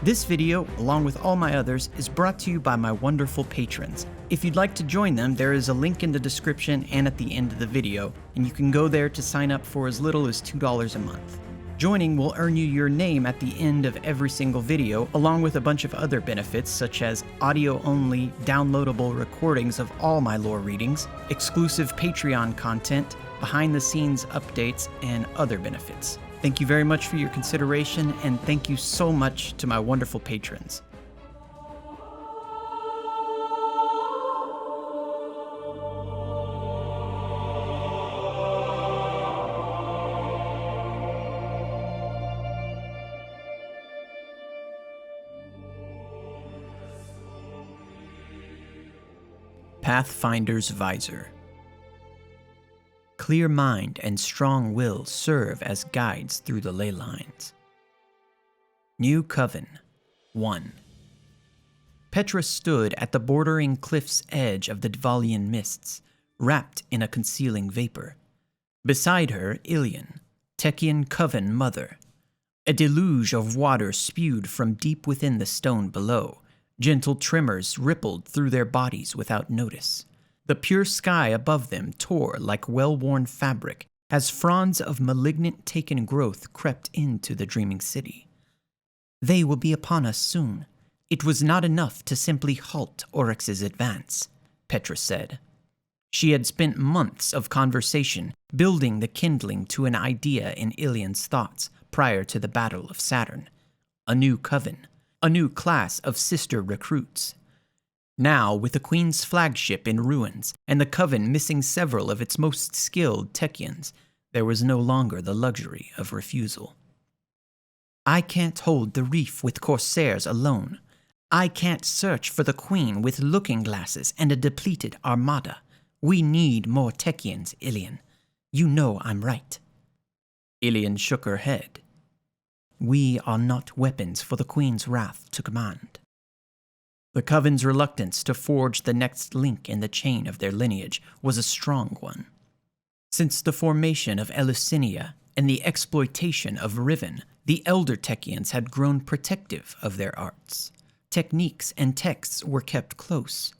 This video, along with all my others, is brought to you by my wonderful patrons. If you'd like to join them, there is a link in the description and at the end of the video, and you can go there to sign up for as little as $2 a month. Joining will earn you your name at the end of every single video, along with a bunch of other benefits such as audio-only, downloadable recordings of all my lore readings, exclusive Patreon content, behind-the-scenes updates, and other benefits. Thank you very much for your consideration, and thank you so much to my wonderful patrons. Pathfinder's Visor. Clear mind and strong will serve as guides through the ley lines. New Coven 1. Petra stood at the bordering cliff's edge of the Dvalian mists, wrapped in a concealing vapor. Beside her, Ilian, Techian Coven mother. A deluge of water spewed from deep within the stone below. Gentle tremors rippled through their bodies without notice. The pure sky above them tore like well-worn fabric as fronds of malignant taken growth crept into the dreaming city. They will be upon us soon. It was not enough to simply halt Oryx's advance, Petra said. She had spent months of conversation building the kindling to an idea in Ilian's thoughts prior to the Battle of Saturn. A new coven, a new class of sister recruits. Now, with the Queen's flagship in ruins and the Coven missing several of its most skilled Techians, there was no longer the luxury of refusal. I can't hold the reef with corsairs alone. I can't search for the Queen with looking glasses and a depleted armada. We need more Techians, Ilian. You know I'm right. Ilian shook her head. We are not weapons for the Queen's wrath to command. The Coven's reluctance to forge the next link in the chain of their lineage was a strong one. Since the formation of Eleusiniya and the exploitation of Riven, the elder Techians had grown protective of their arts. Techniques and texts were kept close.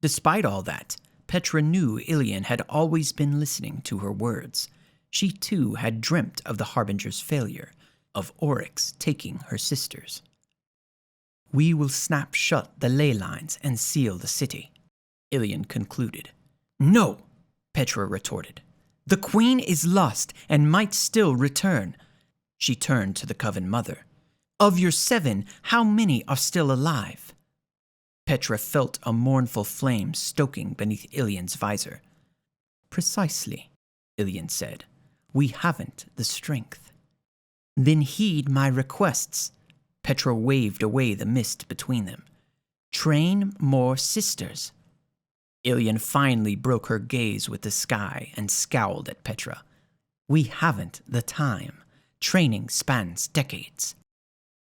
Despite all that, Petra knew Ilian had always been listening to her words. She too had dreamt of the Harbinger's failure, of Oryx taking her sisters. We will snap shut the ley lines and seal the city, Ilian concluded. No, Petra retorted. The Queen is lost and might still return. She turned to the Coven mother. Of your 7, how many are still alive? Petra felt a mournful flame stoking beneath Ilian's visor. Precisely, Ilian said. We haven't the strength. Then heed my requests. Petra waved away the mist between them. Train more sisters. Ilian finally broke her gaze with the sky and scowled at Petra. We haven't the time. Training spans decades.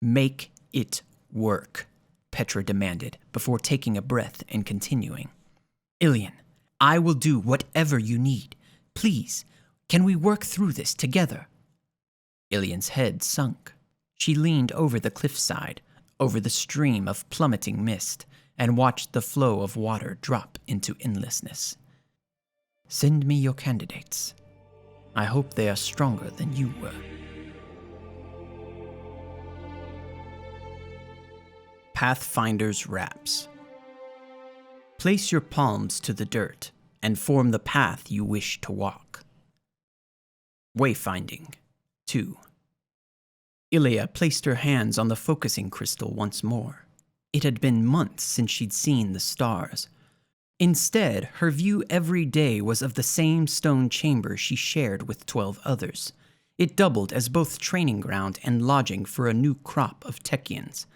Make it work, Petra demanded before taking a breath and continuing. Ilian, I will do whatever you need. Please, can we work through this together? Ilian's head sunk. She leaned over the cliffside, over the stream of plummeting mist, and watched the flow of water drop into endlessness. Send me your candidates. I hope they are stronger than you were. Pathfinder's Wraps. Place your palms to the dirt and form the path you wish to walk. Wayfinding 2. Ilia placed her hands on the focusing crystal once more. It had been months since she'd seen the stars. Instead, her view every day was of the same stone chamber she shared with 12 others. It doubled as both training ground and lodging for a new crop of Techians.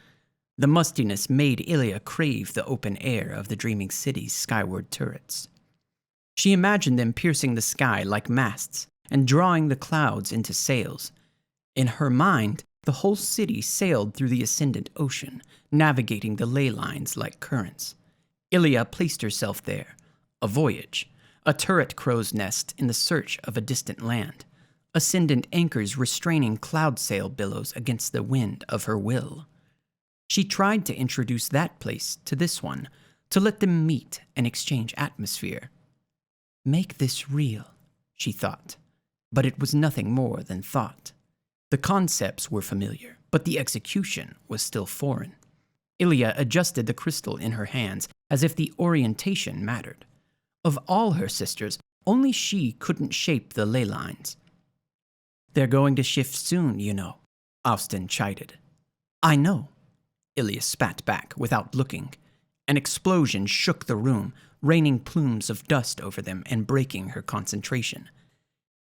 The mustiness made Ilia crave the open air of the dreaming city's skyward turrets. She imagined them piercing the sky like masts and drawing the clouds into sails. In her mind, the whole city sailed through the ascendant ocean, navigating the ley lines like currents. Ilia placed herself there. A voyage, a turret crow's nest in the search of a distant land. Ascendant anchors restraining cloud sail billows against the wind of her will. She tried to introduce that place to this one, to let them meet and exchange atmosphere. Make this real, she thought, but it was nothing more than thought. The concepts were familiar, but the execution was still foreign. Ilia adjusted the crystal in her hands as if the orientation mattered. Of all her sisters, only she couldn't shape the ley lines. They're going to shift soon, you know, Austin chided. I know, Ilia spat back without looking. An explosion shook the room, raining plumes of dust over them and breaking her concentration.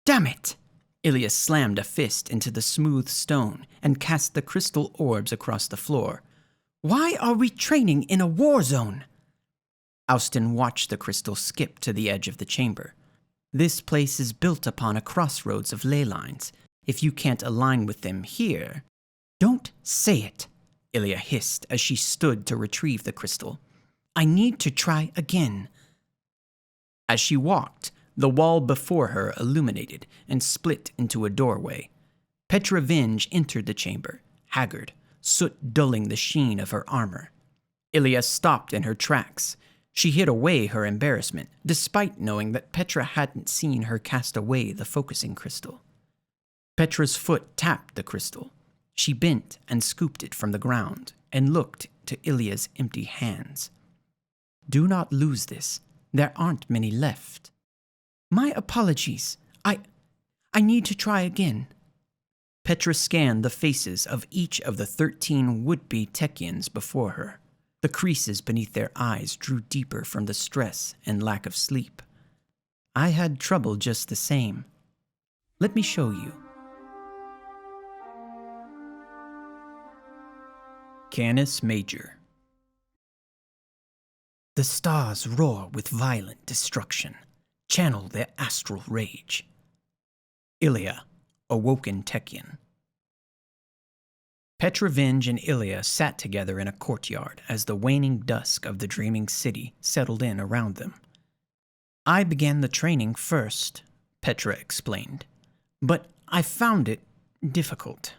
Damn it! Ilia slammed a fist into the smooth stone and cast the crystal orbs across the floor. Why are we training in a war zone? Austin watched the crystal skip to the edge of the chamber. This place is built upon a crossroads of ley lines. If you can't align with them here... Don't say it, Ilia hissed as she stood to retrieve the crystal. I need to try again. As she walked, the wall before her illuminated and split into a doorway. Petra Vinge entered the chamber, haggard, soot dulling the sheen of her armor. Ilia stopped in her tracks. She hid away her embarrassment, despite knowing that Petra hadn't seen her cast away the focusing crystal. Petra's foot tapped the crystal. She bent and scooped it from the ground and looked to Ilia's empty hands. Do not lose this. There aren't many left. My apologies. I need to try again. Petra scanned the faces of each of the 13 would-be Techians before her. The creases beneath their eyes drew deeper from the stress and lack of sleep. I had trouble just the same. Let me show you. Canis Major. The stars roar with violent destruction, channel their astral rage. Ilia, awoken Techian. Petra Vinge and Ilia sat together in a courtyard as the waning dusk of the dreaming city settled in around them. I began the training first, Petra explained, but I found it difficult.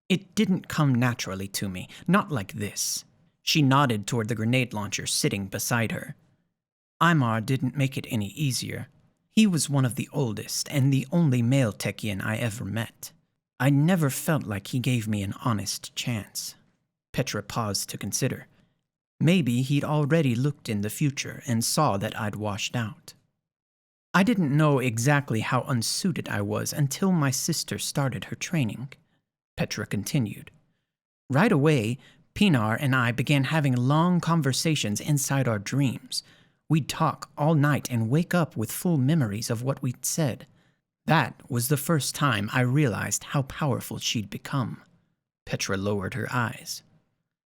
It didn't come naturally to me, not like this. She nodded toward the grenade launcher sitting beside her. Imar didn't make it any easier. He was one of the oldest and the only male Techian I ever met. I never felt like he gave me an honest chance. Petra paused to consider. Maybe he'd already looked in the future and saw that I'd washed out. I didn't know exactly how unsuited I was until my sister started her training. Petra continued. Right away, Pinar and I began having long conversations inside our dreams. We'd talk all night and wake up with full memories of what we'd said. That was the first time I realized how powerful she'd become. Petra lowered her eyes.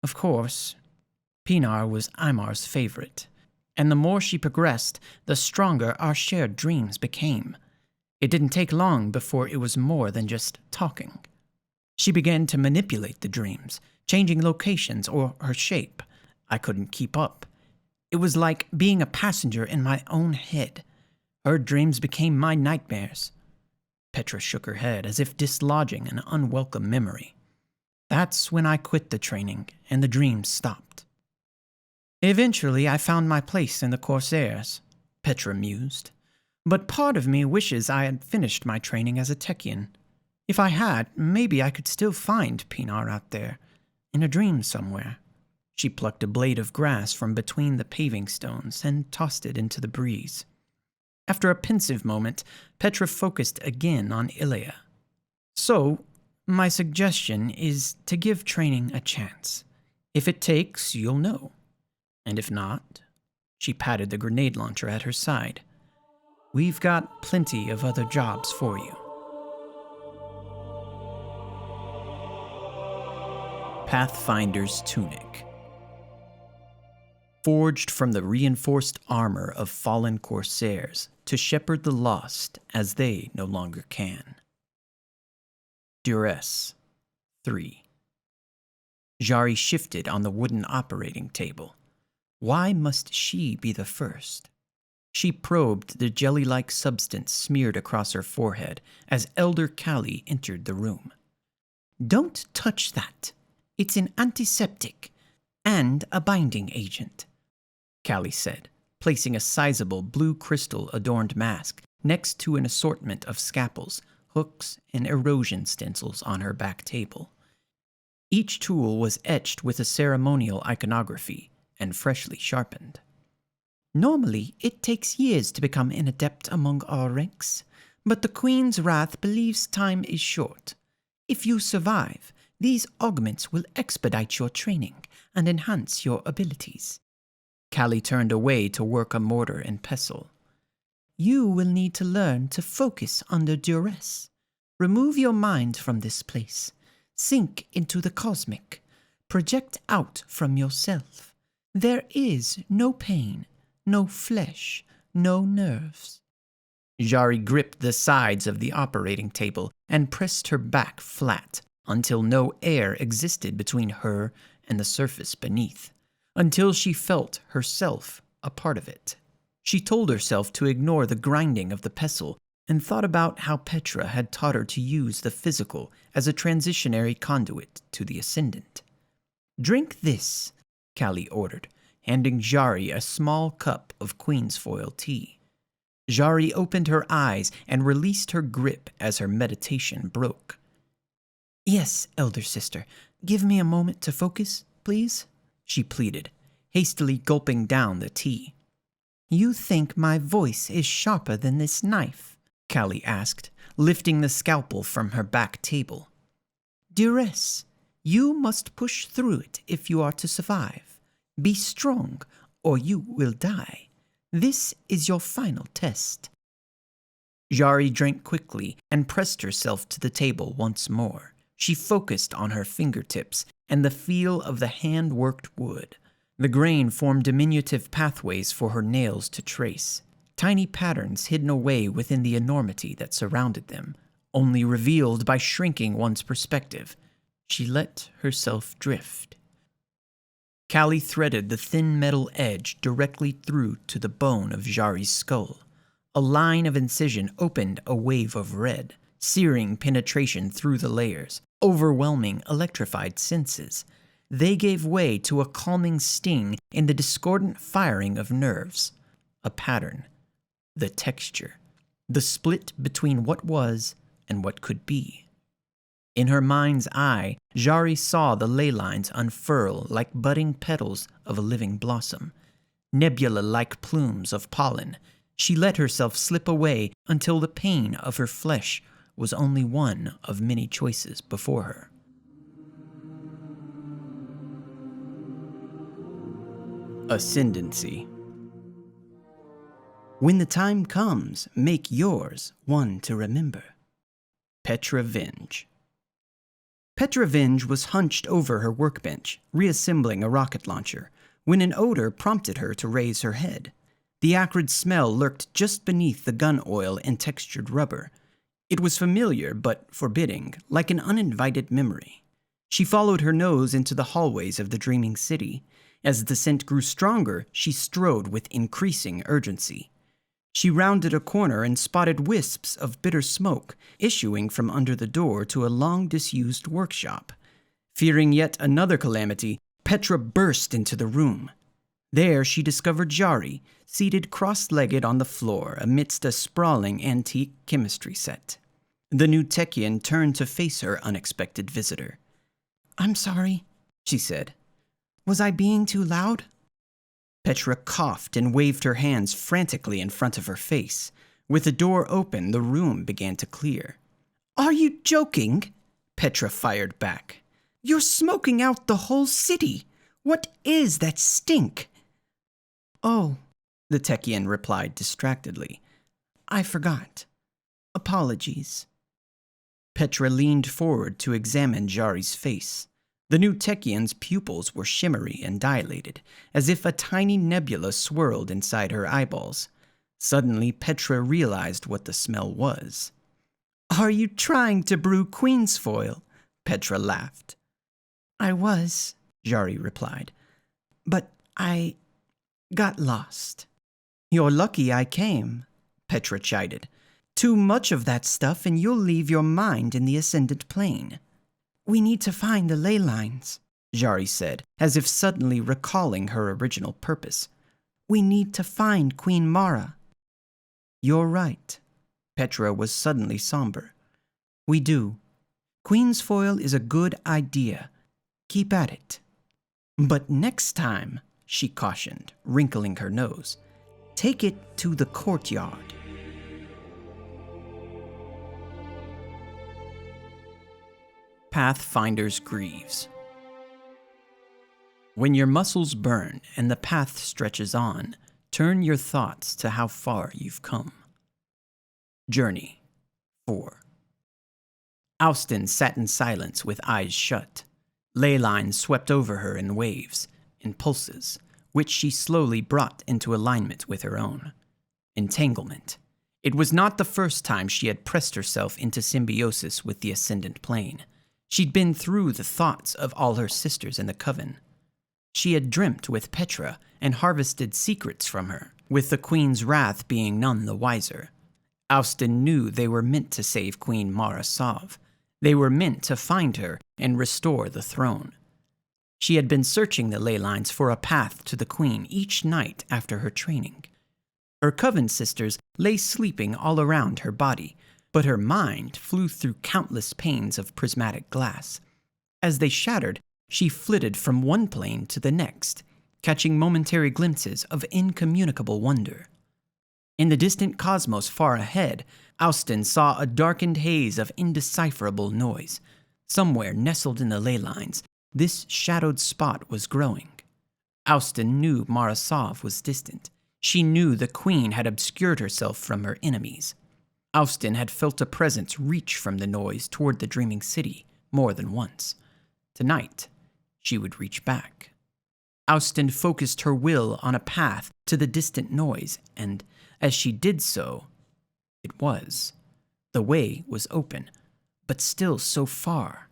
Of course, Pinar was Imar's favorite, and the more she progressed, the stronger our shared dreams became. It didn't take long before it was more than just talking. She began to manipulate the dreams, changing locations or her shape. I couldn't keep up. It was like being a passenger in my own head. Her dreams became my nightmares. Petra shook her head as if dislodging an unwelcome memory. That's when I quit the training and the dreams stopped. Eventually, I found my place in the Corsairs, Petra mused. But part of me wishes I had finished my training as a Techian. If I had, maybe I could still find Pinar out there, in a dream somewhere. She plucked a blade of grass from between the paving stones and tossed it into the breeze. After a pensive moment, Petra focused again on Ilia. So, my suggestion is to give training a chance. If it takes, you'll know. And if not, she patted the grenade launcher at her side. We've got plenty of other jobs for you. Pathfinder's Tunic. Forged from the reinforced armor of fallen Corsairs to shepherd the lost as they no longer can. Duress. 3. Jari shifted on the wooden operating table. Why must she be the first? She probed the jelly-like substance smeared across her forehead as Elder Callie entered the room. Don't touch that. It's an antiseptic. and a binding agent, Callie said, placing a sizable blue crystal-adorned mask next to an assortment of scalpels, hooks, and erosion stencils on her back table. Each tool was etched with a ceremonial iconography and freshly sharpened. Normally, it takes years to become an adept among our ranks, but the Queen's Wrath believes time is short. If you survive, these augments will expedite your training and enhance your abilities. Callie turned away to work a mortar and pestle. You will need to learn to focus under duress. Remove your mind from this place. Sink into the cosmic. Project out from yourself. There is no pain, no flesh, no nerves. Jari gripped the sides of the operating table and pressed her back flat until no air existed between her and the surface beneath, until she felt herself a part of it. She told herself to ignore the grinding of the pestle and thought about how Petra had taught her to use the physical as a transitionary conduit to the ascendant. Drink this, Callie ordered, handing Jari a small cup of queensfoil tea. Jari opened her eyes and released her grip as her meditation broke. Yes, elder sister, give me a moment to focus, please, she pleaded, hastily gulping down the tea. You think my voice is sharper than this knife? Callie asked, lifting the scalpel from her back table. Duress, you must push through it if you are to survive. Be strong, or you will die. This is your final test. Jari drank quickly and pressed herself to the table once more. She focused on her fingertips and the feel of the hand-worked wood. The grain formed diminutive pathways for her nails to trace, tiny patterns hidden away within the enormity that surrounded them, only revealed by shrinking one's perspective. She let herself drift. Callie threaded the thin metal edge directly through to the bone of Jari's skull. A line of incision opened a wave of red, searing penetration through the layers, overwhelming electrified senses. They gave way to a calming sting in the discordant firing of nerves. A pattern. The texture. The split between what was and what could be. In her mind's eye, Jari saw the ley lines unfurl like budding petals of a living blossom. Nebula-like plumes of pollen. She let herself slip away until the pain of her flesh was only one of many choices before her. Ascendancy. When the time comes, make yours one to remember. Petra Venge. Petra Venge was hunched over her workbench, reassembling a rocket launcher, when an odor prompted her to raise her head. The acrid smell lurked just beneath the gun oil and textured rubber. It was familiar but forbidding, like an uninvited memory. She followed her nose into the hallways of the dreaming city. As the scent grew stronger, she strode with increasing urgency. She rounded a corner and spotted wisps of bitter smoke issuing from under the door to a long-disused workshop. Fearing yet another calamity, Petra burst into the room. There she discovered Jari, seated cross-legged on the floor amidst a sprawling antique chemistry set. The new Techian turned to face her unexpected visitor. "I'm sorry," she said. "Was I being too loud?" Petra coughed and waved her hands frantically in front of her face. With the door open, the room began to clear. "Are you joking?" Petra fired back. "You're smoking out the whole city. What is that stink?" "Oh," the Techian replied distractedly. "I forgot. Apologies." Petra leaned forward to examine Jari's face. The new Techian's pupils were shimmery and dilated, as if a tiny nebula swirled inside her eyeballs. Suddenly, Petra realized what the smell was. "Are you trying to brew queensfoil?" Petra laughed. "I was," Jari replied, "but I got lost." "You're lucky I came," Petra chided. "Too much of that stuff and you'll leave your mind in the ascendant plane." "We need to find the ley lines," Jari said, as if suddenly recalling her original purpose. "We need to find Queen Mara." "You're right." Petra was suddenly somber. "We do. Queen's Foil is a good idea. Keep at it." "But next time," she cautioned, wrinkling her nose, "take it to the courtyard." Pathfinder's Greaves. When your muscles burn and the path stretches on, turn your thoughts to how far you've come. Journey 4. Austin sat in silence with eyes shut. Ley lines swept over her in waves, in pulses, which she slowly brought into alignment with her own. Entanglement. It was not the first time she had pressed herself into symbiosis with the Ascendant Plane. She'd been through the thoughts of all her sisters in the Coven. She had dreamt with Petra and harvested secrets from her, with the Queen's wrath being none the wiser. Austin knew they were meant to save Queen Mara Sov. They were meant to find her and restore the throne. She had been searching the ley lines for a path to the Queen each night after her training. Her Coven sisters lay sleeping all around her body, but her mind flew through countless panes of prismatic glass. As they shattered, she flitted from one plane to the next, catching momentary glimpses of incommunicable wonder. In the distant cosmos far ahead, Austin saw a darkened haze of indecipherable noise. Somewhere nestled in the ley lines, this shadowed spot was growing. Austin knew Mara Sov was distant. She knew the Queen had obscured herself from her enemies. Austin had felt a presence reach from the noise toward the dreaming city more than once. Tonight, she would reach back. Austin focused her will on a path to the distant noise, and as she did so, the way was open, but still so far.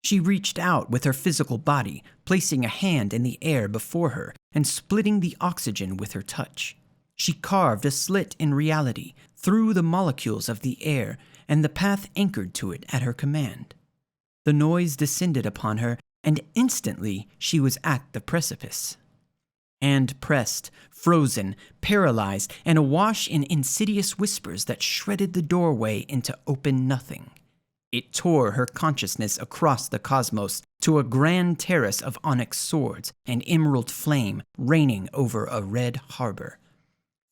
She reached out with her physical body, placing a hand in the air before her and splitting the oxygen with her touch. She carved a slit in reality through the molecules of the air, and the path anchored to it at her command. The noise descended upon her, and instantly she was at the precipice. Hand pressed, frozen, paralyzed, and awash in insidious whispers that shredded the doorway into open nothing. It tore her consciousness across the cosmos to a grand terrace of onyx swords and emerald flame reigning over a red harbor.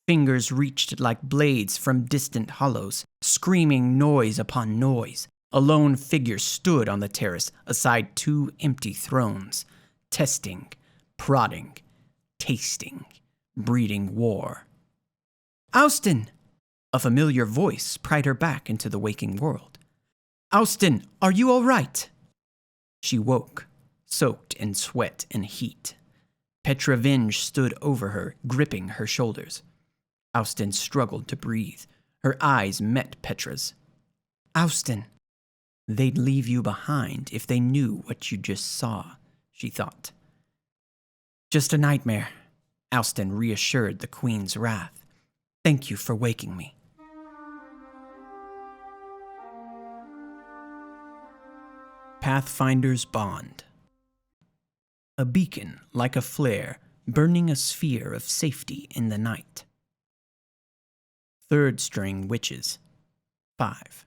Fingers reached like blades from distant hollows, screaming noise upon noise. A lone figure stood on the terrace aside two empty thrones, testing, prodding, tasting, breeding war. "Austin!" A familiar voice pried her back into the waking world. "Austin, are you all right?" She woke, soaked in sweat and heat. Petra Vinge stood over her, gripping her shoulders. Austin struggled to breathe. Her eyes met Petra's. "Austin." "They'd leave you behind if they knew what you just saw," she thought. "Just a nightmare," Austin reassured the Queen's wrath. "Thank you for waking me." Pathfinder's Bond. A beacon like a flare, burning a sphere of safety in the night. Third String Witches. 5.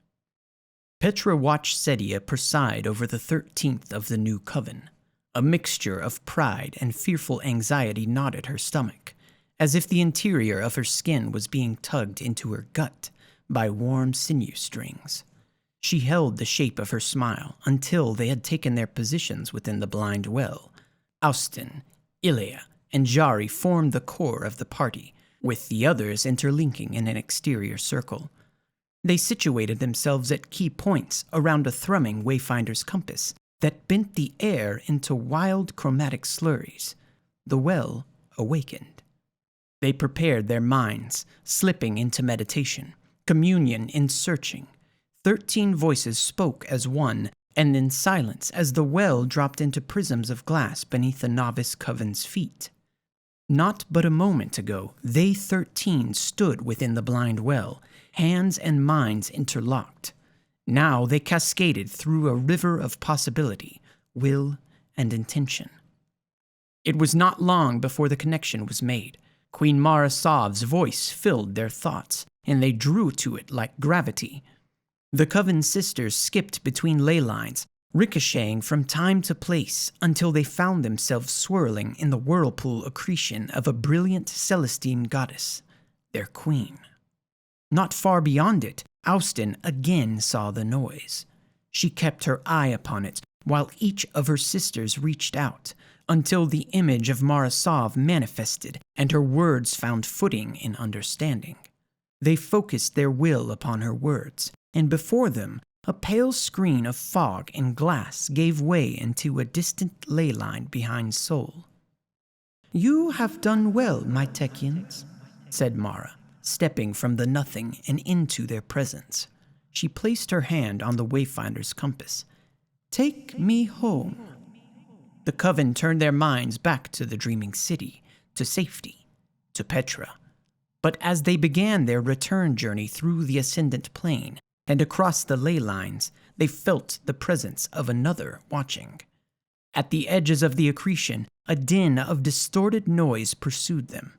Petra watched Sedia preside over the 13th of the new Coven. A mixture of pride and fearful anxiety knotted her stomach, as if the interior of her skin was being tugged into her gut by warm sinew strings. She held the shape of her smile until they had taken their positions within the blind well. Austin, Ilea, and Jari formed the core of the party, with the others interlinking in an exterior circle. They situated themselves at key points around a thrumming Wayfinder's compass that bent the air into wild chromatic slurries. The well awakened. They prepared their minds, slipping into meditation, communion in searching. 13 voices spoke as one, and in silence as the well dropped into prisms of glass beneath the novice Coven's feet. Not but a moment ago, they 13 stood within the blind well, hands and minds interlocked. Now they cascaded through a river of possibility, will and intention. It was not long before the connection was made. Queen Mara Sov's voice filled their thoughts, and they drew to it like gravity. The Coven sisters skipped between ley lines, ricocheting from time to place until they found themselves swirling in the whirlpool accretion of a brilliant Celestine goddess, their queen. Not far beyond it, Austin again saw the noise. She kept her eye upon it, while each of her sisters reached out, until the image of Mara Sov manifested and her words found footing in understanding. They focused their will upon her words, and before them, a pale screen of fog and glass gave way into a distant ley line behind Sol. "You have done well, my Techians," said Mara, stepping from the nothing and into their presence. She placed her hand on the Wayfinder's compass. "Take me home." The Coven turned their minds back to the dreaming city, to safety, to Petra. But as they began their return journey through the ascendant plane and across the ley lines, they felt the presence of another watching. At the edges of the accretion, a din of distorted noise pursued them.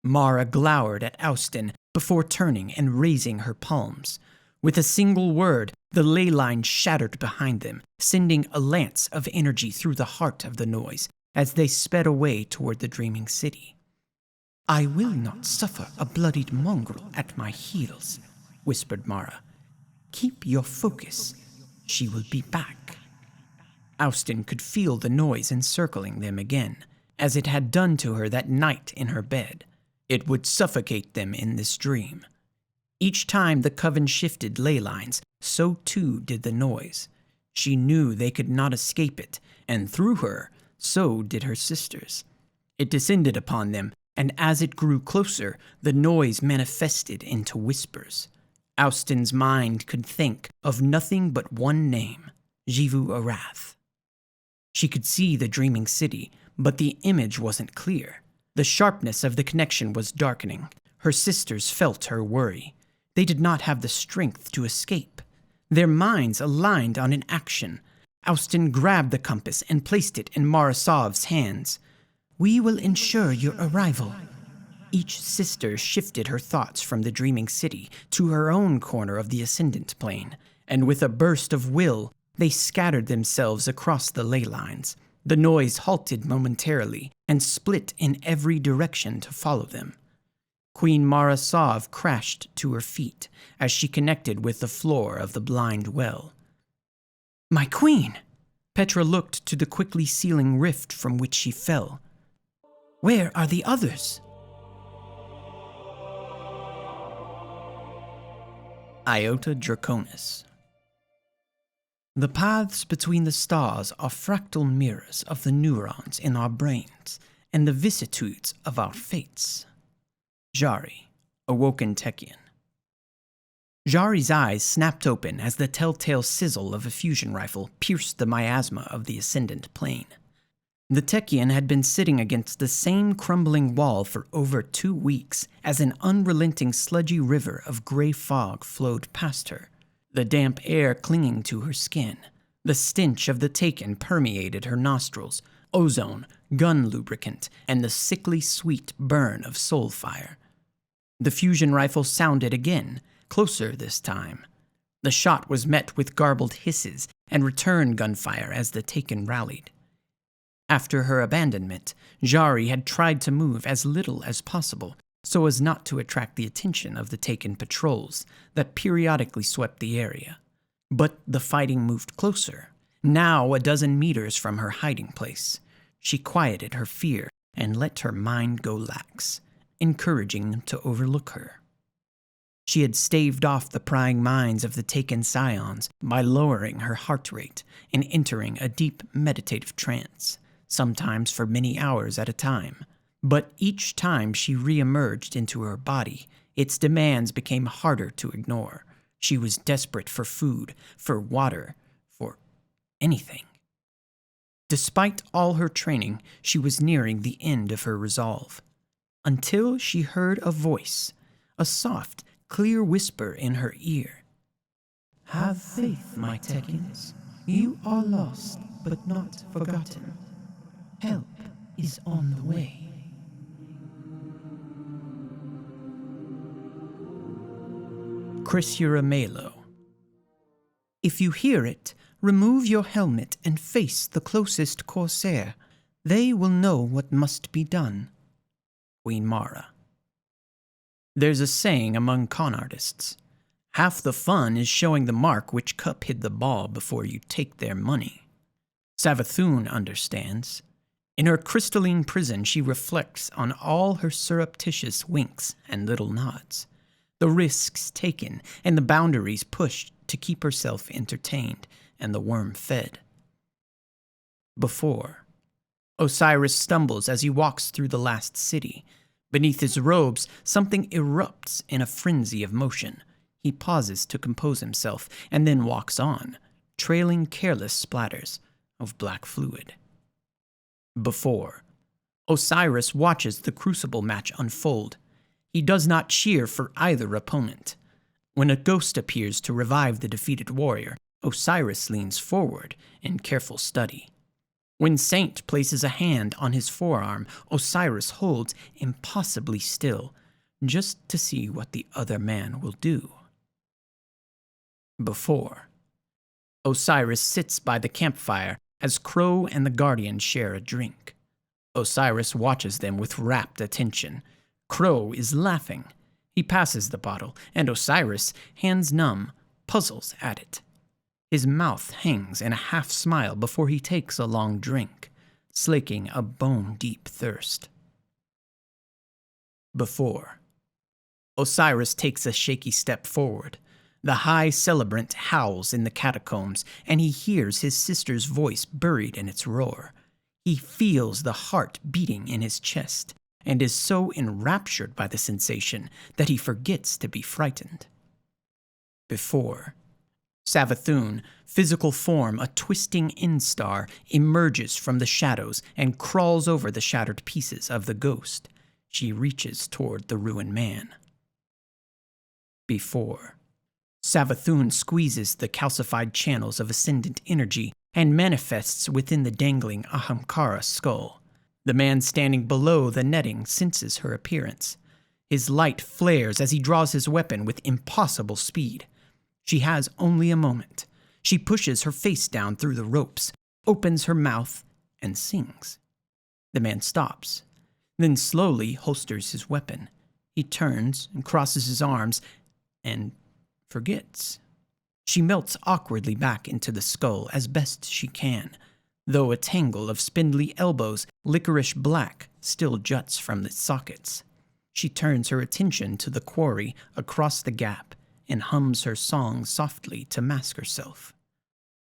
Mara glowered at Austin before turning and raising her palms. With a single word, the ley line shattered behind them, sending a lance of energy through the heart of the noise as they sped away toward the dreaming city. "I will not suffer a bloodied mongrel at my heels," whispered Mara. "Keep your focus. She will be back." Austin could feel the noise encircling them again, as it had done to her that night in her bed. It would suffocate them in this dream. Each time the Coven shifted ley lines, so too did the noise. She knew they could not escape it, and through her, so did her sisters. It descended upon them, and as it grew closer, the noise manifested into whispers. Austin's mind could think of nothing but one name, Jivu Arath. She could see the dreaming city, but the image wasn't clear. The sharpness of the connection was darkening. Her sisters felt her worry. They did not have the strength to escape. Their minds aligned on an action. Austin grabbed the compass and placed it in Mara Sov's hands. "We will ensure your arrival." Each sister shifted her thoughts from the dreaming city to her own corner of the ascendant plane, and with a burst of will, they scattered themselves across the ley lines. The noise halted momentarily and split in every direction to follow them. Queen Mara Sov crashed to her feet as she connected with the floor of the blind well. "My queen!" Petra looked to the quickly sealing rift from which she fell. "Where are the others?" Iota Draconis. The paths between the stars are fractal mirrors of the neurons in our brains and the vicissitudes of our fates. Jari, awoken Techian. Jari's eyes snapped open as the telltale sizzle of a fusion rifle pierced the miasma of the ascendant plane. The Techian had been sitting against the same crumbling wall for over 2 weeks as an unrelenting sludgy river of gray fog flowed past her, the damp air clinging to her skin. The stench of the Taken permeated her nostrils, ozone, gun lubricant, and the sickly sweet burn of soul fire. The fusion rifle sounded again, closer this time. The shot was met with garbled hisses and return gunfire as the Taken rallied. After her abandonment, Jari had tried to move as little as possible so as not to attract the attention of the Taken patrols that periodically swept the area. But the fighting moved closer, now a dozen meters from her hiding place. She quieted her fear and let her mind go lax, encouraging them to overlook her. She had staved off the prying minds of the Taken scions by lowering her heart rate and entering a deep meditative trance, sometimes for many hours at a time. But each time she re-emerged into her body, its demands became harder to ignore. She was desperate for food, for water, for anything. Despite all her training, she was nearing the end of her resolve. Until she heard a voice, a soft, clear whisper in her ear. "Have faith, my Techians. You are lost, but not forgotten. Help is on the way. Chrysura Melo. If you hear it, remove your helmet and face the closest corsair. They will know what must be done. Queen Mara. There's a saying among con artists. Half the fun is showing the mark which cup hid the ball before you take their money. Savathun understands. In her crystalline prison, she reflects on all her surreptitious winks and little nods, the risks taken and the boundaries pushed to keep herself entertained and the worm fed. Before, Osiris stumbles as he walks through the last city. Beneath his robes, something erupts in a frenzy of motion. He pauses to compose himself and then walks on, trailing careless splatters of black fluid. Before, Osiris watches the crucible match unfold. He does not cheer for either opponent. When a ghost appears to revive the defeated warrior, Osiris leans forward in careful study. When Saint places a hand on his forearm, Osiris holds impossibly still, just to see what the other man will do. Before, Osiris sits by the campfire as Crow and the Guardian share a drink. Osiris watches them with rapt attention. Crow is laughing. He passes the bottle, and Osiris, hands numb, puzzles at it. His mouth hangs in a half-smile before he takes a long drink, slaking a bone-deep thirst. Before, Osiris takes a shaky step forward. The high celebrant howls in the catacombs, and he hears his sister's voice buried in its roar. He feels the heart beating in his chest, and is so enraptured by the sensation that he forgets to be frightened. Before, Savathun, physical form a twisting instar, emerges from the shadows and crawls over the shattered pieces of the ghost. She reaches toward the ruined man. Before, Savathun squeezes the calcified channels of ascendant energy and manifests within the dangling Ahamkara skull. The man standing below the netting senses her appearance. His light flares as he draws his weapon with impossible speed. She has only a moment. She pushes her face down through the ropes, opens her mouth, and sings. The man stops, then slowly holsters his weapon. He turns and crosses his arms and forgets. She melts awkwardly back into the skull as best she can, though a tangle of spindly elbows, licorice black, still juts from its sockets. She turns her attention to the quarry across the gap and hums her song softly to mask herself.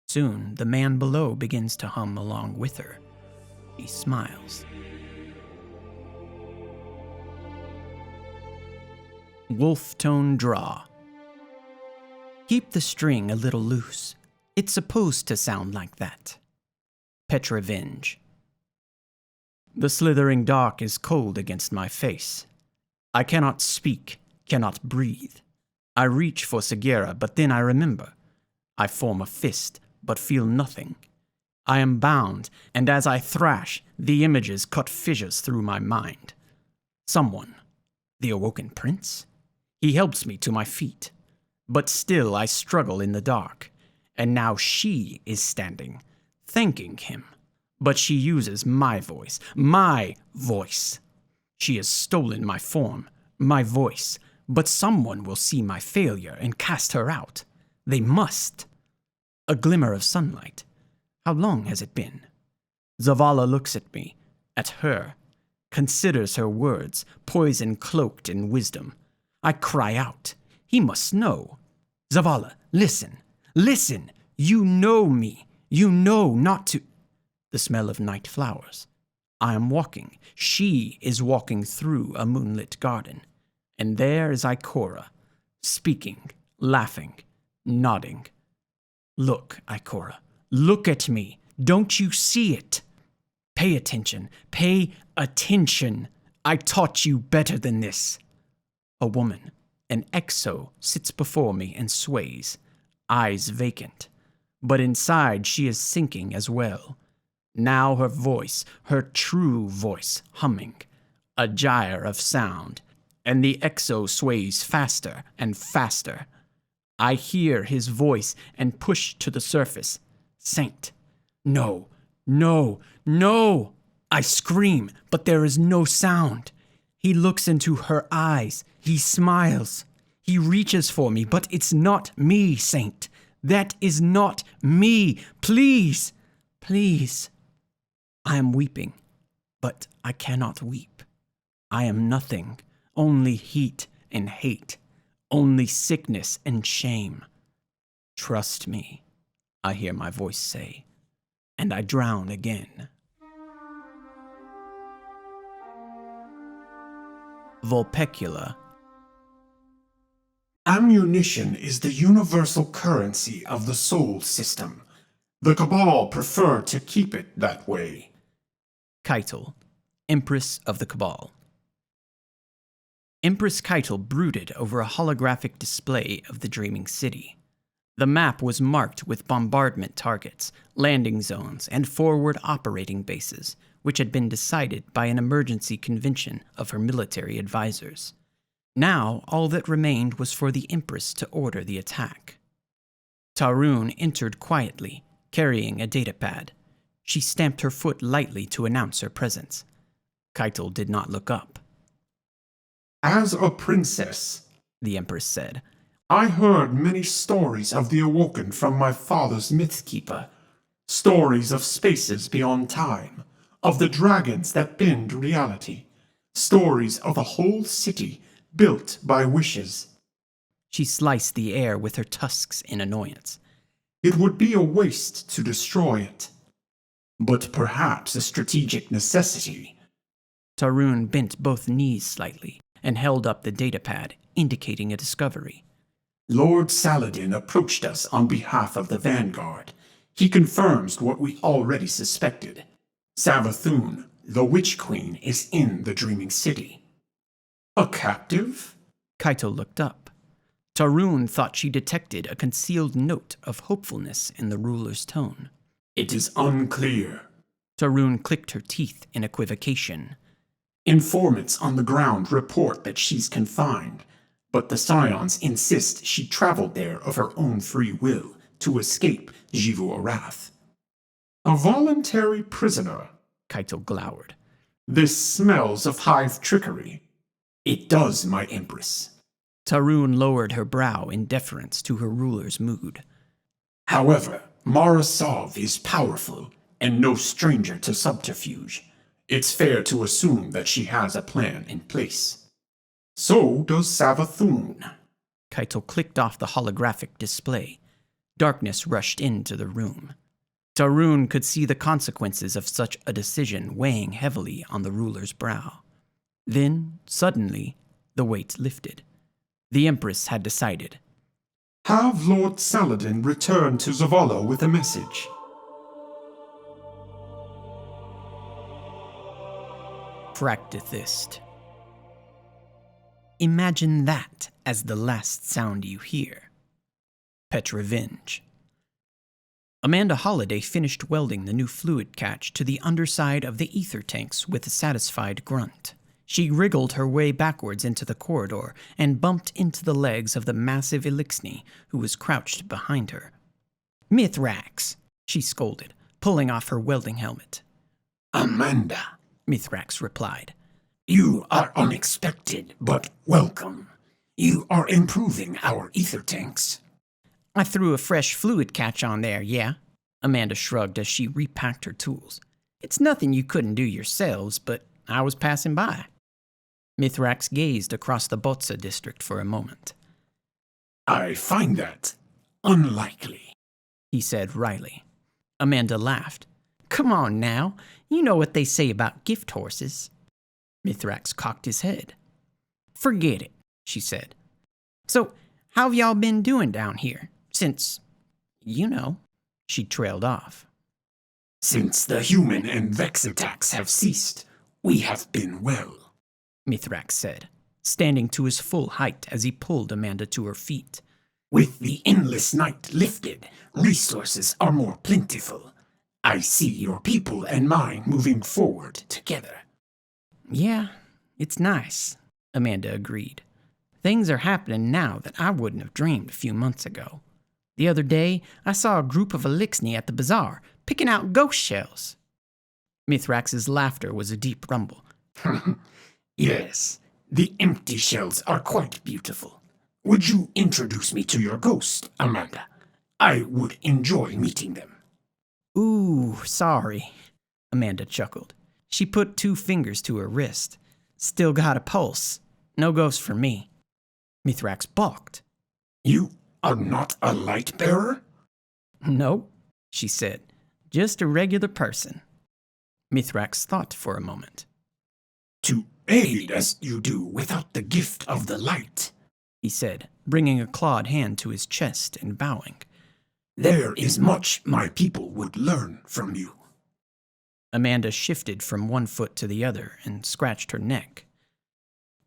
Soon, the man below begins to hum along with her. He smiles. Wolftone Draw. Keep the string a little loose. It's supposed to sound like that. Petravenge. The slithering dark is cold against my face. I cannot speak, cannot breathe. I reach for Segera, but then I remember. I form a fist, but feel nothing. I am bound, and as I thrash, the images cut fissures through my mind. Someone, the awoken prince? He helps me to my feet. But still I struggle in the dark, and now she is standing, thanking him. But she uses my voice. She has stolen my form, my voice, but someone will see my failure and cast her out. They must. A glimmer of sunlight. How long has it been? Zavala looks at me, at her, considers her words, poison cloaked in wisdom. I cry out. He must know. Zavala, listen. Listen. You know me. You know not to. The smell of night flowers. I am walking. She is walking through a moonlit garden. And there is Ikora, speaking, laughing, nodding. Look, Ikora. Look at me. Don't you see it? Pay attention. Pay attention. I taught you better than this. A woman, an exo, sits before me and sways, eyes vacant. but inside she is sinking as well. Now her voice, her true voice, humming, a gyre of sound, and the exo sways faster and faster. I hear his voice and push to the surface. Saint. No, no, no! I scream, but there is no sound. He looks into her eyes. He smiles. He reaches for me, but it's not me, Saint. That is not me. Please, please. I am weeping, but I cannot weep. I am nothing, only heat and hate, only sickness and shame. Trust me, I hear my voice say, and I drown again. Vulpecula. Ammunition is the universal currency of the Sol system. The Cabal prefer to keep it that way. Keitel, Empress of the Cabal. Empress Keitel brooded over a holographic display of the Dreaming City. The map was marked with bombardment targets, landing zones, and forward operating bases, which had been decided by an emergency convention of her military advisors. Now, all that remained was for the Empress to order the attack. Tarun entered quietly, carrying a datapad. She stamped her foot lightly to announce her presence. Keitel did not look up. As a princess, the Empress said, I heard many stories of the Awoken from my father's Mythkeeper. Stories of spaces beyond time, of the dragons that bend reality. Stories of a whole city built by wishes. She sliced the air with her tusks in annoyance. It would be a waste to destroy it. But perhaps a strategic necessity. Tarun bent both knees slightly and held up the datapad, indicating a discovery. Lord Saladin approached us on behalf of the Vanguard. He confirms what we already suspected. Savathun, the Witch Queen, is in the Dreaming City. A captive? Keitel looked up. Tarun thought she detected a concealed note of hopefulness in the ruler's tone. It is unclear. Tarun clicked her teeth in equivocation. Informants on the ground report that she's confined, but the Scions insist she traveled there of her own free will to escape Jivu Arath. A voluntary prisoner, Keitel glowered. This smells of hive trickery. It does, my Empress. Tarun lowered her brow in deference to her ruler's mood. However, Mara Sov is powerful and no stranger to subterfuge. It's fair to assume that she has a plan in place. So does Savathun. Keitel clicked off the holographic display. Darkness rushed into the room. Tarun could see the consequences of such a decision weighing heavily on the ruler's brow. Then, suddenly, the weight lifted. The Empress had decided. Have Lord Saladin return to Zavala with a message. Fractethyst. Imagine that as the last sound you hear. Pet Revenge. Amanda Holliday finished welding the new fluid catch to the underside of the ether tanks with a satisfied grunt. She wriggled her way backwards into the corridor and bumped into the legs of the massive Elixni, who was crouched behind her. Mithrax, she scolded, pulling off her welding helmet. Amanda, Mithrax replied. You are unexpected, but welcome. You are improving our ether tanks. I threw a fresh fluid catch on there, yeah? Amanda shrugged as she repacked her tools. It's nothing you couldn't do yourselves, but I was passing by. Mithrax gazed across the Botsa district for a moment. I find that unlikely, he said wryly. Amanda laughed. Come on now, you know what they say about gift horses. Mithrax cocked his head. Forget it, she said. So, how have y'all been doing down here? Since, she trailed off. Since the human and Vex attacks have ceased, we have been well, Mithrax said, standing to his full height as he pulled Amanda to her feet. With the endless night lifted, resources are more plentiful. I see your people and mine moving forward together. Yeah, it's nice, Amanda agreed. Things are happening now that I wouldn't have dreamed a few months ago. The other day, I saw a group of Elixni at the bazaar, picking out ghost shells. Mithrax's laughter was a deep rumble. Yes, the empty shells are quite beautiful. Would you introduce me to your ghost, Amanda? I would enjoy meeting them. Ooh, sorry, Amanda chuckled. She put 2 fingers to her wrist. Still got a pulse. No ghost for me. Mithrax balked. You are not a light bearer? Nope, she said. Just a regular person. Mithrax thought for a moment. To aid as you do without the gift of the light, he said, bringing a clawed hand to his chest and bowing. There is much my people would learn from you. Amanda shifted from one foot to the other and scratched her neck.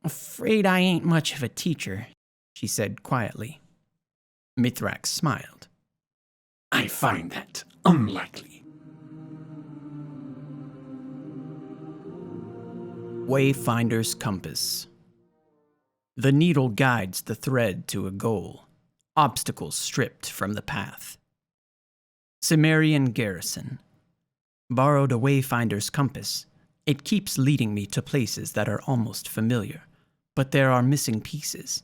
Afraid I ain't much of a teacher, she said quietly. Mithrax smiled. I find that unlikely. Wayfinder's Compass. The needle guides the thread to a goal, obstacles stripped from the path. Cimmerian Garrison. Borrowed a Wayfinder's compass. It keeps leading me to places that are almost familiar, but there are missing pieces.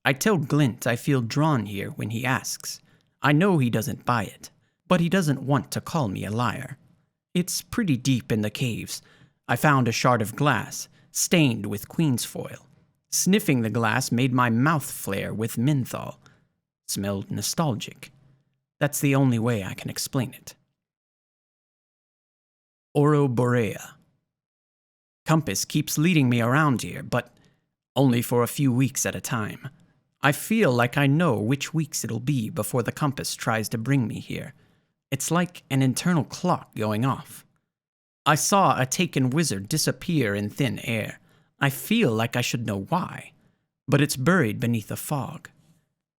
I tell Glint I feel drawn here when he asks. I know he doesn't buy it, but he doesn't want to call me a liar. It's pretty deep in the caves. I found a shard of glass, stained with queen's foil. Sniffing the glass made my mouth flare with menthol. Smelled nostalgic. That's the only way I can explain it. Ouroborea. Compass keeps leading me around here, but only for a few weeks at a time. I feel like I know which weeks it'll be before the compass tries to bring me here. It's like an internal clock going off. I saw a taken wizard disappear in thin air. I feel like I should know why, but it's buried beneath a fog.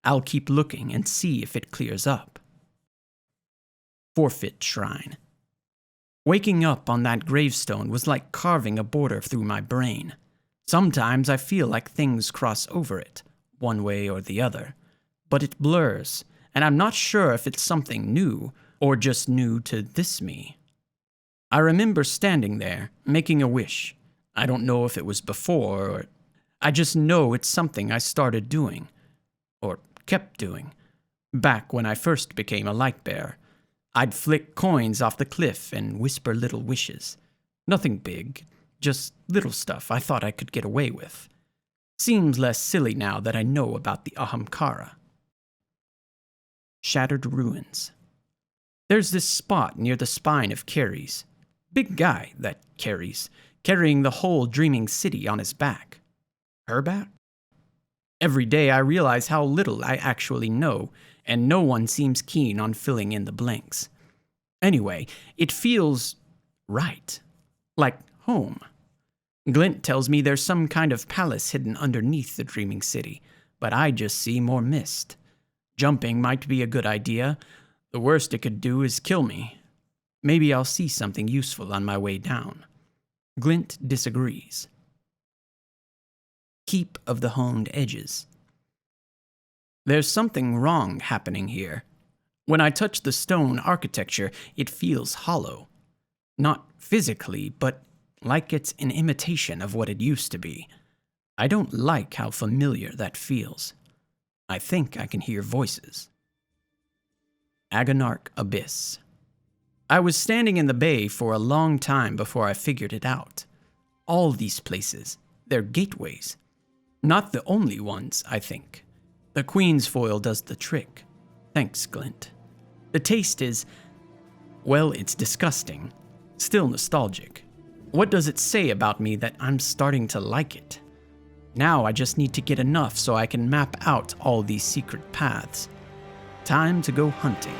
I'll keep looking and see if it clears up. Forfeit Shrine. Waking up on that gravestone was like carving a border through my brain. Sometimes I feel like things cross over it, one way or the other, but it blurs, and I'm not sure if it's something new or just new to this me. I remember standing there, making a wish. I don't know if it was before or... I just know it's something I started doing, or kept doing, back when I first became a lightbearer. I'd flick coins off the cliff and whisper little wishes. Nothing big, just little stuff I thought I could get away with. Seems less silly now that I know about the Ahamkara. Shattered Ruins. There's this spot near the spine of Caris. Big guy, that Caris, carrying the whole dreaming city on his back. Her back? Every day I realize how little I actually know, and no one seems keen on filling in the blanks. Anyway, it feels right. Like home. Glint tells me there's some kind of palace hidden underneath the dreaming city, but I just see more mist. Jumping might be a good idea. The worst it could do is kill me. Maybe I'll see something useful on my way down. Glint disagrees. Keep of the Honed Edges. There's something wrong happening here. When I touch the stone architecture, it feels hollow. Not physically, but like it's an imitation of what it used to be. I don't like how familiar that feels. I think I can hear voices. Agonarch Abyss. I was standing in the bay for a long time before I figured it out. All these places, they're gateways. Not the only ones, I think. The queen's foil does the trick. Thanks, Glint. The taste is, well, it's disgusting. Still nostalgic. What does it say about me that I'm starting to like it? Now I just need to get enough so I can map out all these secret paths. Time to go hunting.